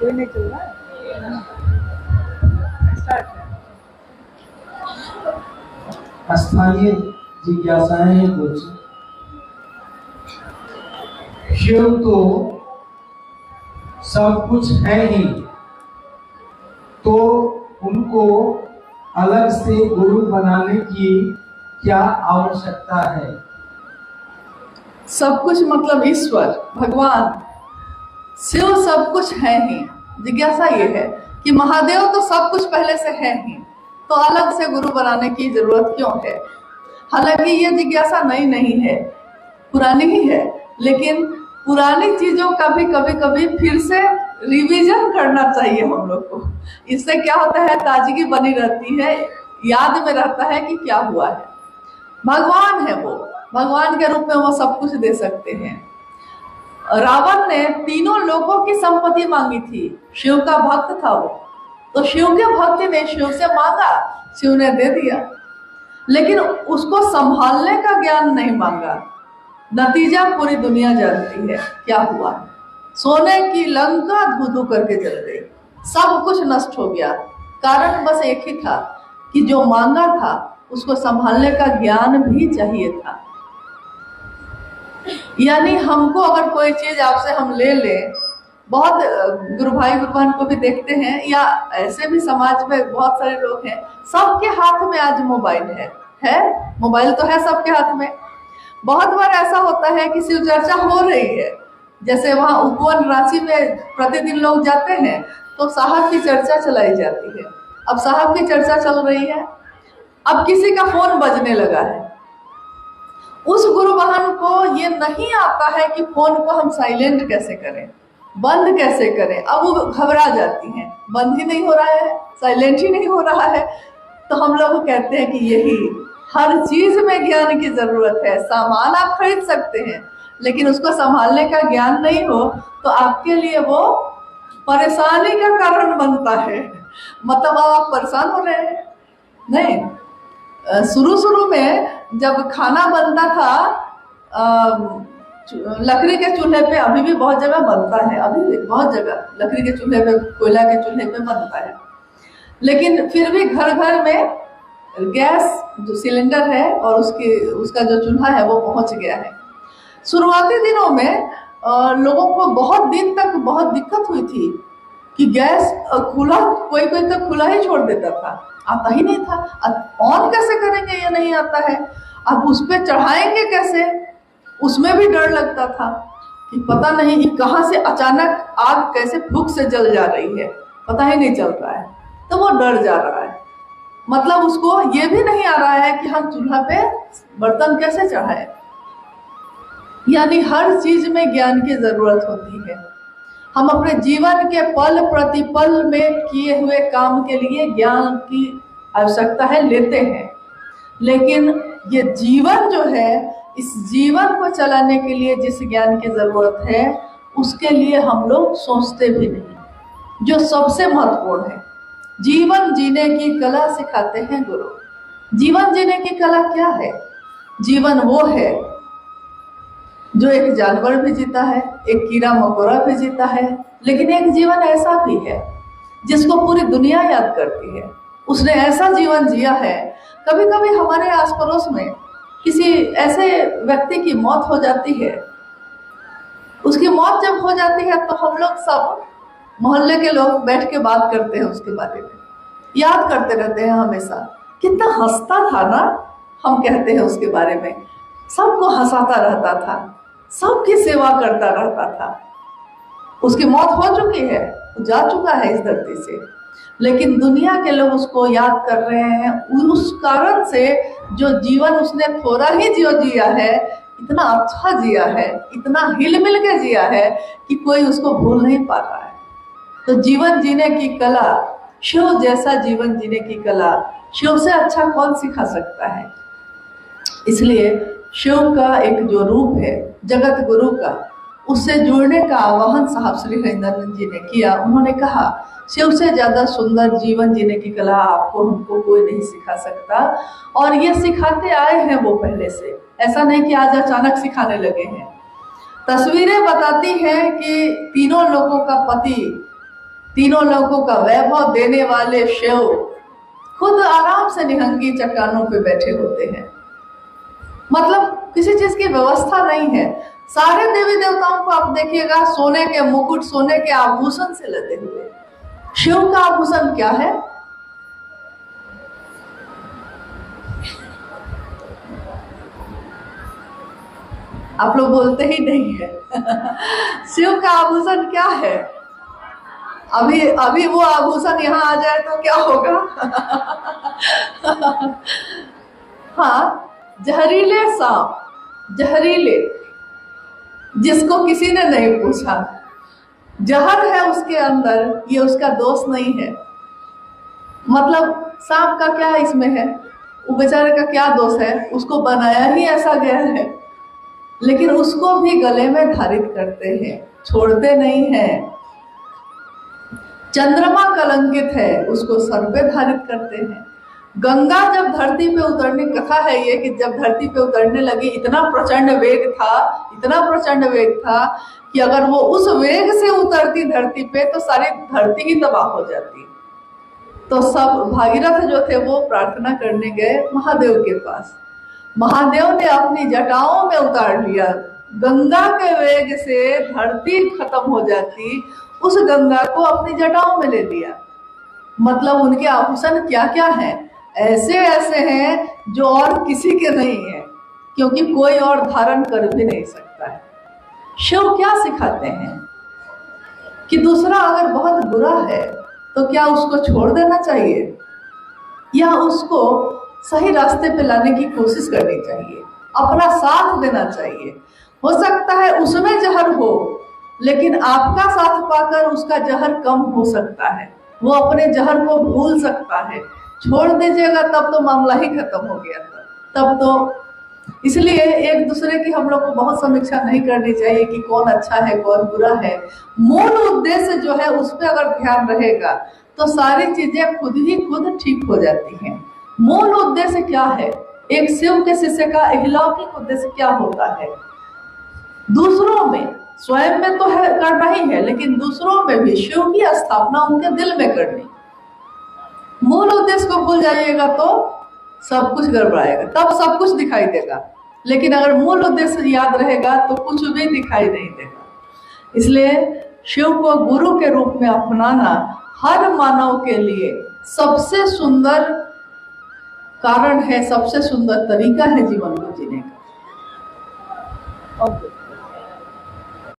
कोई नहीं चल रहा है। स्टार्ट है। स्थानीय जिज्ञासाएं हैं कुछ। शिव तो सब कुछ है ही, तो उनको अलग से गुरु बनाने की क्या आवश्यकता है? सब कुछ मतलब ईश्वर भगवान शिव सब कुछ है ही। जिज्ञासा ये है कि महादेव तो सब कुछ पहले से है ही, तो अलग से गुरु बनाने की जरूरत क्यों है। हालांकि ये जिज्ञासा नई नहीं है, पुरानी ही है, लेकिन पुरानी चीजों का भी कभी कभी फिर से रिवीजन करना चाहिए हम लोग को। इससे क्या होता है, ताजगी बनी रहती है, याद में रहता है कि क्या हुआ है। भगवान है वो, भगवान के रूप में वो सब कुछ दे सकते हैं। रावण ने तीनों लोगों की संपत्ति मांगी थी, शिव का भक्त था वो, तो शिव के भक्त ने शिव से मांगा, शिव ने दे दिया, लेकिन उसको संभालने का ज्ञान नहीं मांगा। नतीजा पूरी दुनिया जानती है क्या हुआ। सोने की लंका धू धू करके जल गई, सब कुछ नष्ट हो गया। कारण बस एक ही था कि जो मांगा था उसको संभालने का ज्ञान भी चाहिए था। यानी हमको अगर कोई चीज आपसे हम ले लें, बहुत गुरु भाई गुरु बहन को भी देखते हैं, या ऐसे भी समाज में बहुत सारे लोग हैं, सबके हाथ में आज मोबाइल है मोबाइल तो है सबके हाथ में। बहुत बार ऐसा होता है कि शिव चर्चा हो रही है, जैसे वहाँ उपवन रांची में प्रतिदिन लोग जाते हैं तो साहब की चर्चा चलाई जाती है। अब साहब की चर्चा चल रही है, अब किसी का फोन बजने लगा है, उस गुरु बहन को ये नहीं आता है कि फोन को हम साइलेंट कैसे करें, बंद कैसे करें। अब वो घबरा जाती हैं, बंद ही नहीं हो रहा है, साइलेंट ही नहीं हो रहा है। तो हम लोग कहते हैं कि यही हर चीज में ज्ञान की जरूरत है। सामान आप खरीद सकते हैं, लेकिन उसको संभालने का ज्ञान नहीं हो तो आपके लिए वो परेशानी का कारण बनता है। मतलब आप परेशान हो रहे हैं। नहीं, शुरू में जब खाना बनता था लकड़ी के चूल्हे पे, अभी भी बहुत जगह बनता है, अभी भी बहुत जगह लकड़ी के चूल्हे पे, कोयला के चूल्हे पे बनता है, लेकिन फिर भी घर घर में गैस जो सिलेंडर है और उसका जो चूल्हा है वो पहुंच गया है। शुरुआती दिनों में लोगों को बहुत दिन तक बहुत दिक्कत हुई थी कि गैस खुला, कोई तो खुला ही छोड़ देता था, आता ही नहीं था। ऑन कैसे करेंगे ये नहीं आता है, अब उस पर चढ़ाएंगे कैसे, उसमें भी डर लगता था कि पता नहीं कि कहाँ से अचानक आग कैसे फूंक से जल जा रही है, पता ही नहीं चल रहा है, तो वो डर जा रहा है। मतलब उसको ये भी नहीं आ रहा है कि हम चूल्हा पे बर्तन कैसे चढ़ाए। यानी हर चीज में ज्ञान की जरूरत होती है। हम अपने जीवन के पल प्रतिपल में किए हुए काम के लिए ज्ञान की आवश्यकता है, लेते हैं, लेकिन ये जीवन जो है, इस जीवन को चलाने के लिए जिस ज्ञान की जरूरत है उसके लिए हम लोग सोचते भी नहीं, जो सबसे महत्वपूर्ण है। जीवन जीने की कला सिखाते हैं गुरु। जीवन जीने की कला क्या है? जीवन वो है जो एक जानवर भी जीता है, एक कीड़ा मकोड़ा भी जीता है, लेकिन एक जीवन ऐसा भी है जिसको पूरी दुनिया याद करती है। उसने ऐसा जीवन जिया है। कभी कभी हमारे आस पड़ोस में किसी ऐसे व्यक्ति की मौत हो जाती है, उसकी मौत जब हो जाती है तो हम लोग सब मोहल्ले के लोग बैठ के बात करते हैं, उसके बारे में याद करते रहते हैं हमेशा। कितना हंसता था ना, हम कहते हैं उसके बारे में, सबको हंसाता रहता था, सबकी सेवा करता रहता था। उसकी मौत हो चुकी है, वो जा चुका है इस धरती से, लेकिन दुनिया के लोग उसको याद कर रहे हैं उस कारण से जो जीवन उसने थोड़ा ही जिया है, इतना अच्छा जिया है, इतना हिल मिल के जिया है कि कोई उसको भूल नहीं पा रहा है। तो जीवन जीने की कला, शिव जैसा जीवन जीने की कला शिव से अच्छा कौन सिखा सकता है। इसलिए शिव का एक जो रूप है जगत गुरु का, उससे जुड़ने का आह्वान साहब श्री हरिनंदन जी ने किया। उन्होंने कहा शिव से ज्यादा सुंदर जीवन जीने की कला आपको हमको कोई नहीं सिखा सकता, और ये सिखाते आए हैं वो पहले से, ऐसा नहीं कि आज अचानक सिखाने लगे हैं। तस्वीरें बताती हैं कि तीनों लोगों का पति तीनों लोगों का वैभव देने वाले शिव खुद आराम से निहंगी चट्टानों पे बैठे होते हैं। मतलब किसी चीज की व्यवस्था नहीं है। सारे देवी देवताओं को आप देखिएगा सोने के मुकुट, सोने के आभूषण से लदे हुए। शिव का आभूषण क्या है? आप लोग बोलते ही नहीं है। शिव का आभूषण क्या है? अभी वो आभूषण यहाँ आ जाए तो क्या होगा? हाँ, जहरीले सांप, जहरीले, जिसको किसी ने नहीं पूछा, जहर है उसके अंदर, ये उसका दोष नहीं है। मतलब सांप का क्या इसमें है? वो बेचारे का क्या दोष है? उसको बनाया ही ऐसा गया है, लेकिन उसको भी गले में धारित करते हैं, छोड़ते नहीं हैं। चंद्रमा कलंकित है, उसको सर पे धारित करते हैं। गंगा जब धरती पे उतरने, कथा है ये कि जब धरती पे उतरने लगी, इतना प्रचंड वेग था, इतना प्रचंड वेग था कि अगर वो उस वेग से उतरती धरती पे तो सारी धरती ही तबाह हो जाती। तो सब भागीरथ जो थे वो प्रार्थना करने गए महादेव के पास। महादेव ने अपनी जटाओं में उतार लिया। गंगा के वेग से धरती खत्म हो जाती, उस गंगा को अपनी जटाओं में ले लिया। मतलब उनके आभूषण क्या क्या हैं? ऐसे ऐसे हैं जो और किसी के नहीं है, क्योंकि कोई और धारण कर भी नहीं सकता है। शिव क्या सिखाते हैं कि दूसरा अगर बहुत बुरा है तो क्या उसको छोड़ देना चाहिए या उसको सही रास्ते पे लाने की कोशिश करनी चाहिए, अपना साथ देना चाहिए। हो सकता है उसमें जहर हो, लेकिन आपका साथ पाकर उसका जहर कम हो सकता है, वो अपने जहर को भूल सकता है। छोड़ दीजिएगा तब तो मामला ही खत्म हो गया था। तब तो इसलिए एक दूसरे की हम लोग को बहुत समीक्षा नहीं करनी चाहिए कि कौन अच्छा है कौन बुरा है। मूल उद्देश्य जो है उस पर अगर ध्यान रहेगा तो सारी चीजें खुद ही खुद ठीक हो जाती हैं। मूल उद्देश्य क्या है? एक शिव के शिष्य का अलौकिक उद्देश्य क्या होता है? दूसरों में, स्वयं में तो है करना ही है, लेकिन दूसरों में भी शिव की स्थापना उनके दिल में करनी। मूल उद्देश्य को भूल जाइएगा तो सब कुछ गड़बड़ाएगा, तब सब कुछ दिखाई देगा। लेकिन अगर मूल उद्देश्य याद रहेगा तो कुछ भी दिखाई नहीं देगा। इसलिए शिव को गुरु के रूप में अपनाना हर मानव के लिए सबसे सुंदर कारण है, सबसे सुंदर तरीका है जीवन को जीने का।